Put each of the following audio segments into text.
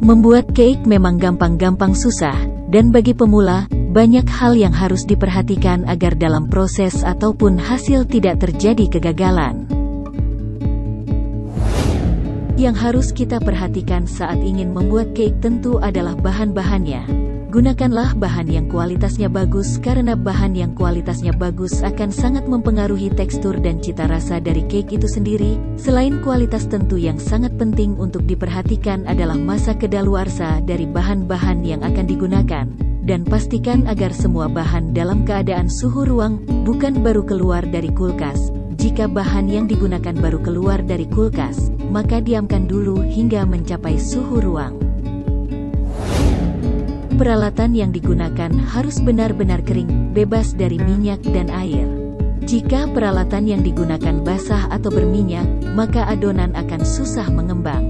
Membuat cake memang gampang-gampang susah, dan bagi pemula, banyak hal yang harus diperhatikan agar dalam proses ataupun hasil tidak terjadi kegagalan. Yang harus kita perhatikan saat ingin membuat cake tentu adalah bahan-bahannya. Gunakanlah bahan yang kualitasnya bagus karena bahan yang kualitasnya bagus akan sangat mempengaruhi tekstur dan cita rasa dari cake itu sendiri. Selain kualitas, tentu yang sangat penting untuk diperhatikan adalah masa kedaluarsa dari bahan-bahan yang akan digunakan. Dan pastikan agar semua bahan dalam keadaan suhu ruang, bukan baru keluar dari kulkas. Jika bahan yang digunakan baru keluar dari kulkas, maka diamkan dulu hingga mencapai suhu ruang. Peralatan yang digunakan harus benar-benar kering, bebas dari minyak dan air. Jika peralatan yang digunakan basah atau berminyak, maka adonan akan susah mengembang.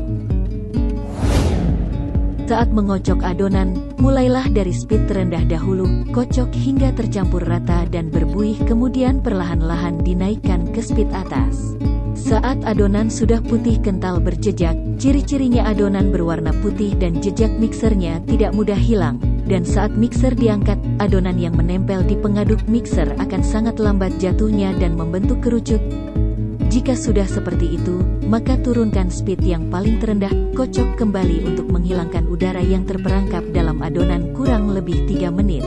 Saat mengocok adonan, mulailah dari speed terendah dahulu, kocok hingga tercampur rata dan berbuih, kemudian perlahan-lahan dinaikkan ke speed atas. Saat adonan sudah putih kental berjejak, ciri-cirinya adonan berwarna putih dan jejak mixernya tidak mudah hilang. Dan saat mixer diangkat, adonan yang menempel di pengaduk mixer akan sangat lambat jatuhnya dan membentuk kerucut. Jika sudah seperti itu, maka turunkan speed yang paling terendah, kocok kembali untuk menghilangkan udara yang terperangkap dalam adonan kurang lebih 3 menit.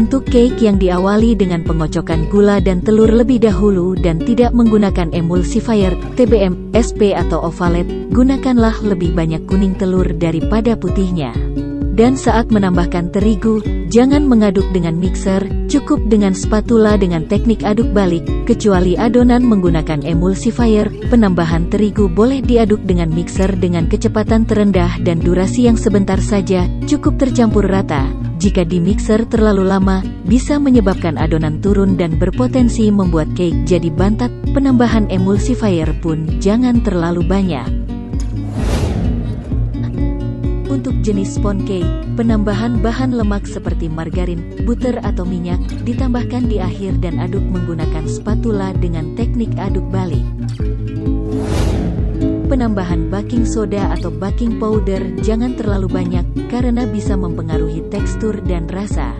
Untuk cake yang diawali dengan pengocokan gula dan telur lebih dahulu dan tidak menggunakan emulsifier, TBM, SP atau ovalet, gunakanlah lebih banyak kuning telur daripada putihnya. Dan saat menambahkan terigu, jangan mengaduk dengan mixer, cukup dengan spatula dengan teknik aduk balik, kecuali adonan menggunakan emulsifier. Penambahan terigu boleh diaduk dengan mixer dengan kecepatan terendah dan durasi yang sebentar saja, cukup tercampur rata. Jika di mixer terlalu lama, bisa menyebabkan adonan turun dan berpotensi membuat cake jadi bantat. Penambahan emulsifier pun jangan terlalu banyak. Untuk jenis sponge cake, penambahan bahan lemak seperti margarin, butter atau minyak, ditambahkan di akhir dan aduk menggunakan spatula dengan teknik aduk balik. Penambahan baking soda atau baking powder jangan terlalu banyak, karena bisa mempengaruhi tekstur dan rasa.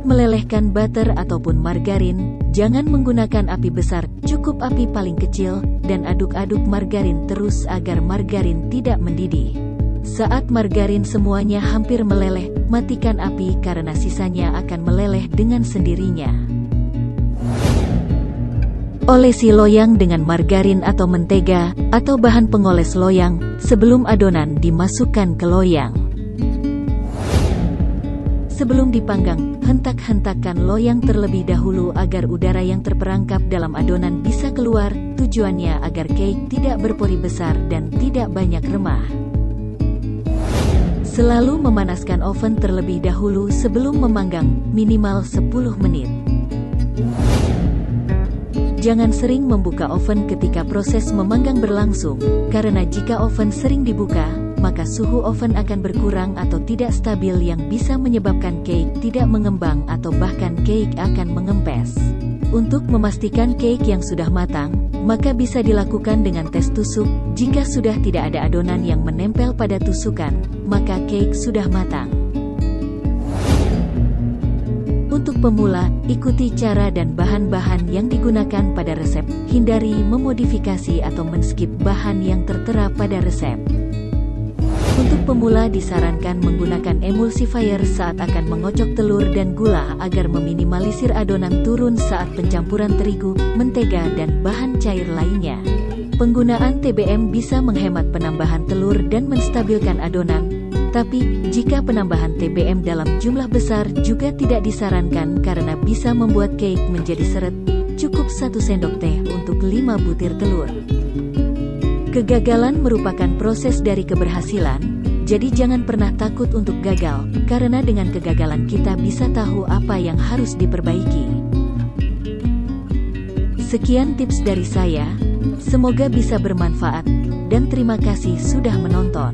Melelehkan butter ataupun margarin, jangan menggunakan api besar, cukup api paling kecil, dan aduk-aduk margarin terus agar margarin tidak mendidih. Saat margarin semuanya hampir meleleh, matikan api karena sisanya akan meleleh dengan sendirinya. Olesi loyang dengan margarin atau mentega, atau bahan pengoles loyang, sebelum adonan dimasukkan ke loyang. Sebelum dipanggang, hentak-hentakan loyang terlebih dahulu agar udara yang terperangkap dalam adonan bisa keluar, tujuannya agar cake tidak berpori besar dan tidak banyak remah. Selalu memanaskan oven terlebih dahulu sebelum memanggang, minimal 10 menit. Jangan sering membuka oven ketika proses memanggang berlangsung, karena jika oven sering dibuka, maka suhu oven akan berkurang atau tidak stabil yang bisa menyebabkan cake tidak mengembang atau bahkan cake akan mengempes. Untuk memastikan cake yang sudah matang, maka bisa dilakukan dengan tes tusuk. Jika sudah tidak ada adonan yang menempel pada tusukan, maka cake sudah matang. Untuk pemula, ikuti cara dan bahan-bahan yang digunakan pada resep. Hindari memodifikasi atau men-skip bahan yang tertera pada resep. Untuk pemula disarankan menggunakan emulsifier saat akan mengocok telur dan gula agar meminimalisir adonan turun saat pencampuran terigu, mentega dan bahan cair lainnya. Penggunaan TBM bisa menghemat penambahan telur dan menstabilkan adonan. Tapi, jika penambahan TBM dalam jumlah besar juga tidak disarankan karena bisa membuat cake menjadi seret. Cukup 1 sendok teh untuk 5 butir telur. Kegagalan merupakan proses dari keberhasilan, jadi jangan pernah takut untuk gagal, karena dengan kegagalan kita bisa tahu apa yang harus diperbaiki. Sekian tips dari saya, semoga bisa bermanfaat, dan terima kasih sudah menonton.